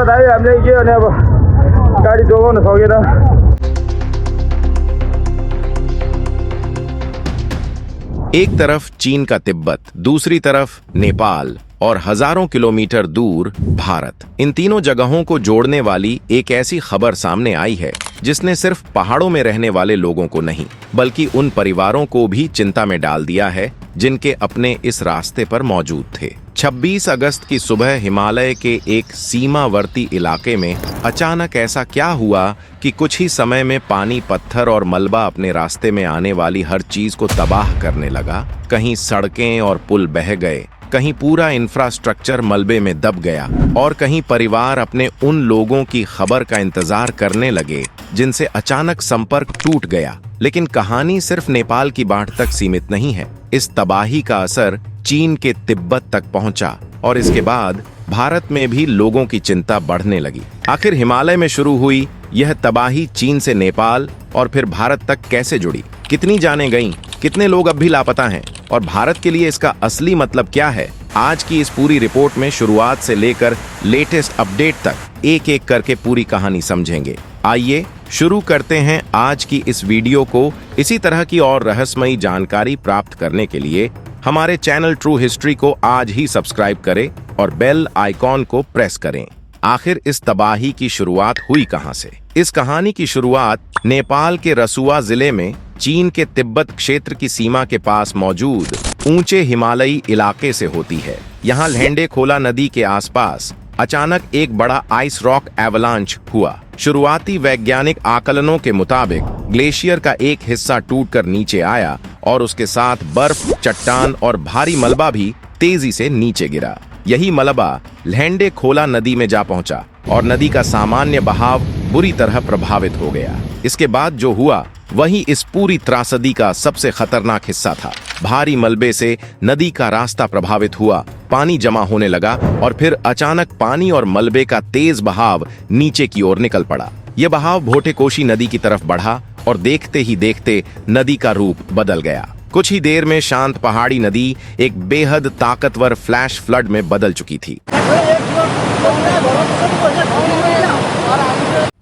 दाइ हामीले के भने अब गाडी जोगाउन सकेन। एक तरफ चीन का तिब्बत, दूसरी तरफ नेपाल और हजारों किलोमीटर दूर भारत। इन तीनों जगहों को जोड़ने वाली एक ऐसी खबर सामने आई है जिसने सिर्फ पहाड़ों में रहने वाले लोगों को नहीं बल्कि उन परिवारों को भी चिंता में डाल दिया है जिनके अपने इस रास्ते पर मौजूद थे। 26 अगस्त की सुबह हिमालय के एक सीमावर्ती इलाके में अचानक ऐसा क्या हुआ कि कुछ ही समय में पानी, पत्थर और मलबा अपने रास्ते में आने वाली हर चीज को तबाह करने लगा। कहीं सड़कें और पुल बह गए, कहीं पूरा इंफ्रास्ट्रक्चर मलबे में दब गया और कहीं परिवार अपने उन लोगों की खबर का इंतजार करने लगे जिनसे अचानक संपर्क टूट गया। लेकिन कहानी सिर्फ नेपाल की बाढ़ तक सीमित नहीं है। इस तबाही का असर चीन के तिब्बत तक पहुंचा और इसके बाद भारत में भी लोगों की चिंता बढ़ने लगी। आखिर हिमालय में शुरू हुई यह तबाही चीन से नेपाल और फिर भारत तक कैसे जुड़ी? कितनी जानें गईं? कितने लोग अब भी लापता हैं? और भारत के लिए इसका असली मतलब क्या है? आज की इस पूरी रिपोर्ट में शुरुआत से लेकर लेटेस्ट अपडेट तक एक एक करके पूरी कहानी समझेंगे। आइए शुरू करते हैं आज की इस वीडियो को। इसी तरह की और रहस्यमयी जानकारी प्राप्त करने के लिए हमारे चैनल ट्रू हिस्ट्री को आज ही सब्सक्राइब करें और बेल आइकॉन को प्रेस करें। आखिर इस तबाही की शुरुआत हुई कहां से? इस कहानी की शुरुआत नेपाल के रसुआ जिले में चीन के तिब्बत क्षेत्र की सीमा के पास मौजूद ऊंचे हिमालयी इलाके से होती है। यहाँ लहेंडे खोला नदी के आसपास अचानक एक बड़ा आइस रॉक एवलांच हुआ। शुरुआती वैज्ञानिक आकलनों के मुताबिक ग्लेशियर का एक हिस्सा टूटकर नीचे आया और उसके साथ बर्फ, चट्टान और भारी मलबा भी तेजी से नीचे गिरा। यही मलबा लहेंडे खोला नदी में जा पहुंचा और नदी का सामान्य बहाव बुरी तरह प्रभावित हो गया। इसके बाद जो हुआ वही इस पूरी त्रासदी का सबसे खतरनाक हिस्सा था। भारी मलबे से नदी का रास्ता प्रभावित हुआ, पानी जमा होने लगा और फिर अचानक पानी और मलबे का तेज बहाव नीचे की ओर निकल पड़ा। यह बहाव भोटेकोशी नदी की तरफ बढ़ा और देखते ही देखते नदी का रूप बदल गया। कुछ ही देर में शांत पहाड़ी नदी एक बेहद ताकतवर फ्लैश फ्लड में बदल चुकी थी।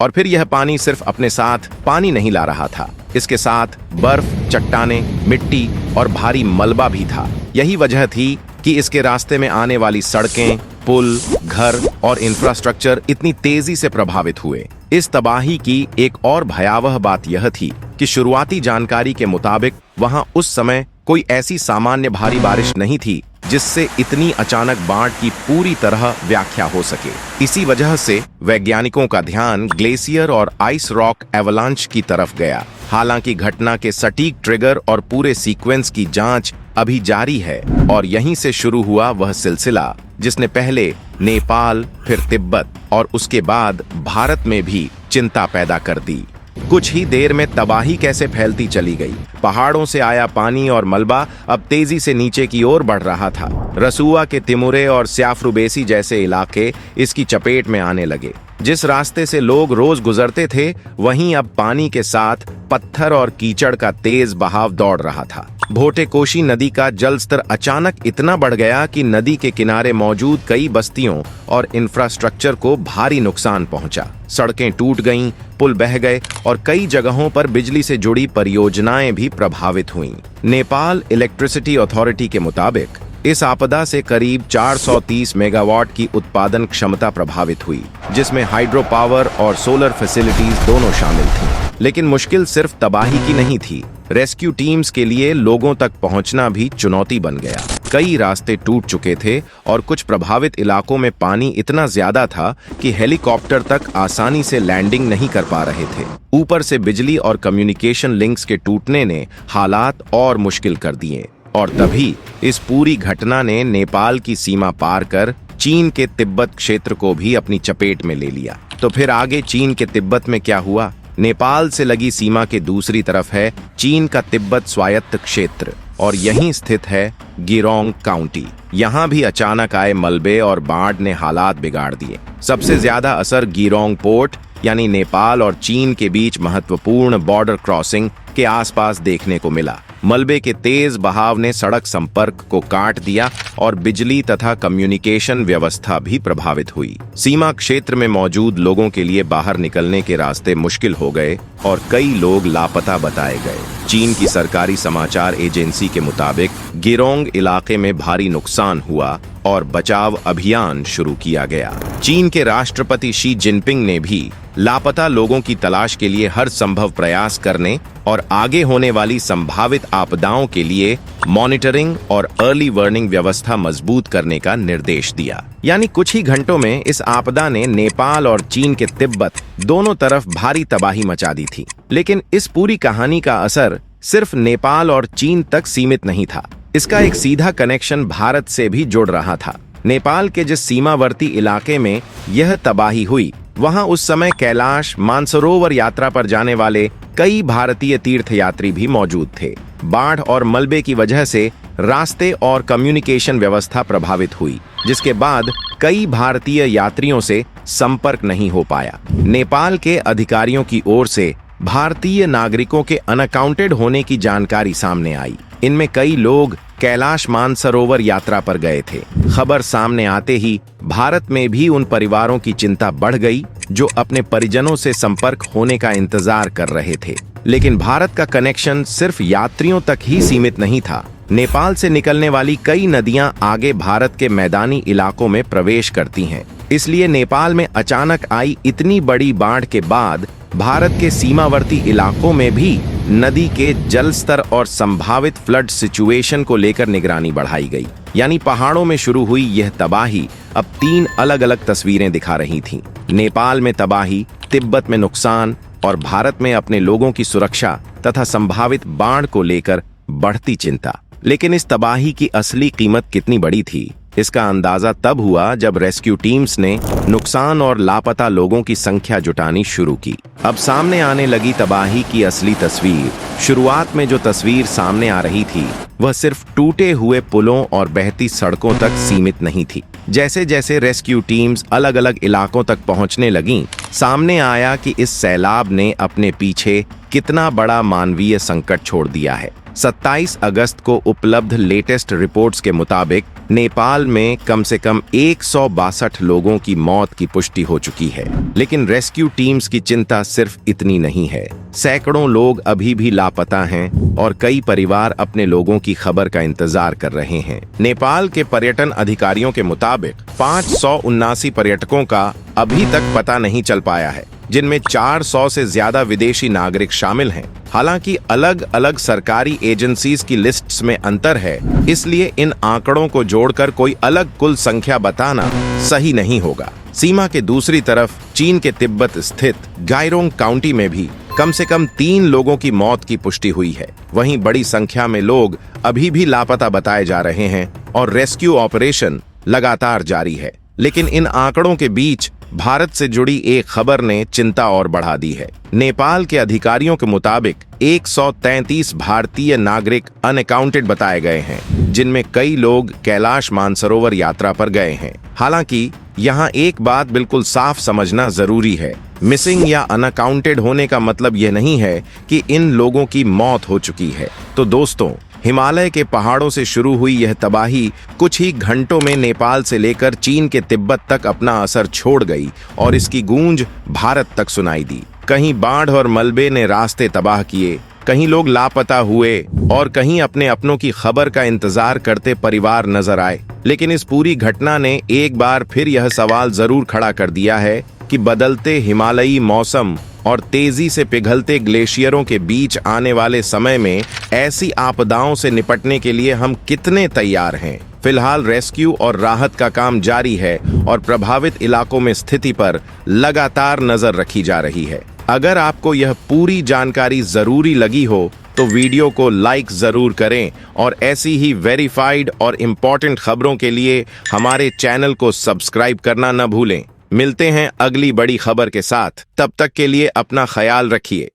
और फिर यह पानी सिर्फ अपने साथ पानी नहीं ला रहा था, इसके साथ बर्फ, चट्टानें, मिट्टी और भारी मलबा भी था। यही वजह थी कि इसके रास्ते में आने वाली सड़कें, पुल, घर और इंफ्रास्ट्रक्चर इतनी तेजी से प्रभावित हुए। इस तबाही की एक और भयावह बात यह थी कि शुरुआती जानकारी के मुताबिक वहां उस समय कोई ऐसी सामान्य भारी बारिश नहीं थी जिससे इतनी अचानक बाढ़ की पूरी तरह व्याख्या हो सके। इसी वजह से वैज्ञानिकों का ध्यान ग्लेशियर और आइस रॉक एवलांच की तरफ गया। हालांकि घटना के सटीक ट्रिगर और पूरे सीक्वेंस की जांच अभी जारी है और यहीं से शुरू हुआ वह सिलसिला जिसने पहले नेपाल, फिर तिब्बत और उसके बाद भारत में भी चिंता पैदा कर दी। कुछ ही देर में तबाही कैसे फैलती चली गई। पहाड़ों से आया पानी और मलबा अब तेजी से नीचे की ओर बढ़ रहा था। रसुआ के तिमुरे और स्याफ्रुबेसी जैसे इलाके इसकी चपेट में आने लगे। जिस रास्ते से लोग रोज गुजरते थे वहीं अब पानी के साथ पत्थर और कीचड़ का तेज बहाव दौड़ रहा था। भोटेकोशी नदी का जल स्तर अचानक इतना बढ़ गया कि नदी के किनारे मौजूद कई बस्तियों और इंफ्रास्ट्रक्चर को भारी नुकसान पहुंचा। सड़कें टूट गईं, पुल बह गए और कई जगहों पर बिजली से जुड़ी परियोजनाएं भी प्रभावित हुईं। नेपाल इलेक्ट्रिसिटी अथॉरिटी के मुताबिक इस आपदा से करीब 430 मेगावाट की उत्पादन क्षमता प्रभावित हुई, जिसमें हाइड्रो पावर और सोलर फैसिलिटीज दोनों शामिल थीं। लेकिन मुश्किल सिर्फ तबाही की नहीं थी। रेस्क्यू टीम्स के लिए लोगों तक पहुंचना भी चुनौती बन गया। कई रास्ते टूट चुके थे और कुछ प्रभावित इलाकों में पानी इतना ज्यादा था कि हेलीकॉप्टर तक आसानी से लैंडिंग नहीं कर पा रहे थे। ऊपर से बिजली और कम्युनिकेशन लिंक्स के टूटने ने हालात और मुश्किल कर दिए। और तभी इस पूरी घटना ने नेपाल की सीमा पार कर चीन के तिब्बत क्षेत्र को भी अपनी चपेट में ले लिया। तो फिर आगे चीन के तिब्बत में क्या हुआ? नेपाल से लगी सीमा के दूसरी तरफ है चीन का तिब्बत स्वायत्त क्षेत्र और यहीं स्थित है गिरोंग काउंटी। यहाँ भी अचानक आए मलबे और बाढ़ ने हालात बिगाड़ दिए। सबसे ज्यादा असर गिरोंग पोर्ट यानी नेपाल और चीन के बीच महत्वपूर्ण बॉर्डर क्रॉसिंग के आसपास देखने को मिला। मलबे के तेज बहाव ने सड़क संपर्क को काट दिया और बिजली तथा कम्युनिकेशन व्यवस्था भी प्रभावित हुई। सीमा क्षेत्र में मौजूद लोगों के लिए बाहर निकलने के रास्ते मुश्किल हो गए और कई लोग लापता बताए गए। चीन की सरकारी समाचार एजेंसी के मुताबिक गिरोंग इलाके में भारी नुकसान हुआ और बचाव अभियान शुरू किया गया। चीन के राष्ट्रपति शी जिनपिंग ने भी लापता लोगों की तलाश के लिए हर संभव प्रयास करने और आगे होने वाली संभावित आपदाओं के लिए मॉनिटरिंग और अर्ली वार्निंग व्यवस्था मजबूत करने का निर्देश दिया। यानी कुछ ही घंटों में इस आपदा ने नेपाल और चीन के तिब्बत दोनों तरफ भारी तबाही मचा दी थी। लेकिन इस पूरी कहानी का असर सिर्फ नेपाल और चीन तक सीमित नहीं था। इसका एक सीधा कनेक्शन भारत से भी जुड़ रहा था। नेपाल के जिस सीमावर्ती इलाके में यह तबाही हुई, वहां उस समय कैलाश मानसरोवर यात्रा पर जाने वाले कई भारतीय तीर्थयात्री भी मौजूद थे। बाढ़ और मलबे की वजह से रास्ते और कम्युनिकेशन व्यवस्था प्रभावित हुई, जिसके बाद कई भारतीय यात्रियों से संपर्क नहीं हो पाया। नेपाल के अधिकारियों की ओर से भारतीय नागरिकों के अनअकाउंटेड होने की जानकारी सामने आई। इनमें कई लोग कैलाश मानसरोवर यात्रा पर गए थे। खबर सामने आते ही भारत में भी उन परिवारों की चिंता बढ़ गई जो अपने परिजनों से संपर्क होने का इंतजार कर रहे थे। लेकिन भारत का कनेक्शन सिर्फ यात्रियों तक ही सीमित नहीं था। नेपाल से निकलने वाली कई नदियां आगे भारत के मैदानी इलाकों में प्रवेश करती हैं। इसलिए नेपाल में अचानक आई इतनी बड़ी बाढ़ के बाद भारत के सीमावर्ती इलाकों में भी नदी के जल स्तर और संभावित फ्लड सिचुएशन को लेकर निगरानी बढ़ाई गई। यानी पहाड़ों में शुरू हुई यह तबाही अब 3 अलग-अलग तस्वीरें दिखा रही थीं। नेपाल में तबाही, तिब्बत में नुकसान और भारत में अपने लोगों की सुरक्षा तथा संभावित बाढ़ को लेकर बढ़ती चिंता। लेकिन इस तबाही की असली कीमत कितनी बड़ी थी, इसका अंदाजा तब हुआ जब रेस्क्यू टीम्स ने नुकसान और लापता लोगों की संख्या जुटानी शुरू की। अब सामने आने लगी तबाही की असली तस्वीर। शुरुआत में जो तस्वीर सामने आ रही थी वह सिर्फ टूटे हुए पुलों और बहती सड़कों तक सीमित नहीं थी। जैसे जैसे रेस्क्यू टीम्स अलग अलग इलाकों तक पहुंचने लगीं, सामने आया कि इस सैलाब ने अपने पीछे कितना बड़ा मानवीय संकट छोड़ दिया है। 27 अगस्त को उपलब्ध लेटेस्ट रिपोर्ट्स के मुताबिक नेपाल में कम से कम 162 लोगों की मौत की पुष्टि हो चुकी है। लेकिन रेस्क्यू टीम्स की चिंता सिर्फ इतनी नहीं है। सैकड़ों लोग अभी भी लापता हैं और कई परिवार अपने लोगों की खबर का इंतजार कर रहे हैं। नेपाल के पर्यटन अधिकारियों के मुताबिक 579 पर्यटकों का अभी तक पता नहीं चल पाया है, जिनमें 400 से ज्यादा विदेशी नागरिक शामिल हैं। हालांकि अलग अलग सरकारी एजेंसीज की लिस्ट्स में अंतर है, इसलिए इन आंकड़ों को जोड़कर कोई अलग कुल संख्या बताना सही नहीं होगा। सीमा के दूसरी तरफ चीन के तिब्बत स्थित गाइरोंग काउंटी में भी कम से कम 3 लोगों की मौत की पुष्टि हुई है। वहीं बड़ी संख्या में लोग अभी भी लापता बताए जा रहे हैं और रेस्क्यू ऑपरेशन लगातार जारी है। लेकिन इन आंकड़ों के बीच भारत से जुड़ी एक खबर ने चिंता और बढ़ा दी है। नेपाल के अधिकारियों के मुताबिक 133 भारतीय नागरिक अनअकाउंटेड बताए गए हैं, जिनमें कई लोग कैलाश मानसरोवर यात्रा पर गए हैं। हालांकि यहाँ एक बात बिल्कुल साफ समझना जरूरी है, मिसिंग या अनअकाउंटेड होने का मतलब यह नहीं है कि इन लोगों की मौत हो चुकी है। तो दोस्तों, हिमालय के पहाड़ों से शुरू हुई यह तबाही कुछ ही घंटों में नेपाल से लेकर चीन के तिब्बत तक अपना असर छोड़ गई और इसकी गूंज भारत तक सुनाई दी। कहीं बाढ़ और मलबे ने रास्ते तबाह किए, कहीं लोग लापता हुए और कहीं अपने अपनों की खबर का इंतजार करते परिवार नजर आए। लेकिन इस पूरी घटना ने एक बार फिर यह सवाल जरूर खड़ा कर दिया है कि बदलते हिमालयी मौसम और तेजी से पिघलते ग्लेशियरों के बीच आने वाले समय में ऐसी आपदाओं से निपटने के लिए हम कितने तैयार हैं। फिलहाल रेस्क्यू और राहत का काम जारी है और प्रभावित इलाकों में स्थिति पर लगातार नजर रखी जा रही है। अगर आपको यह पूरी जानकारी जरूरी लगी हो तो वीडियो को लाइक जरूर करें और ऐसी ही वेरीफाइड और इम्पोर्टेंट खबरों के लिए हमारे चैनल को सब्सक्राइब करना न भूलें। मिलते हैं अगली बड़ी खबर के साथ, तब तक के लिए अपना ख्याल रखिए।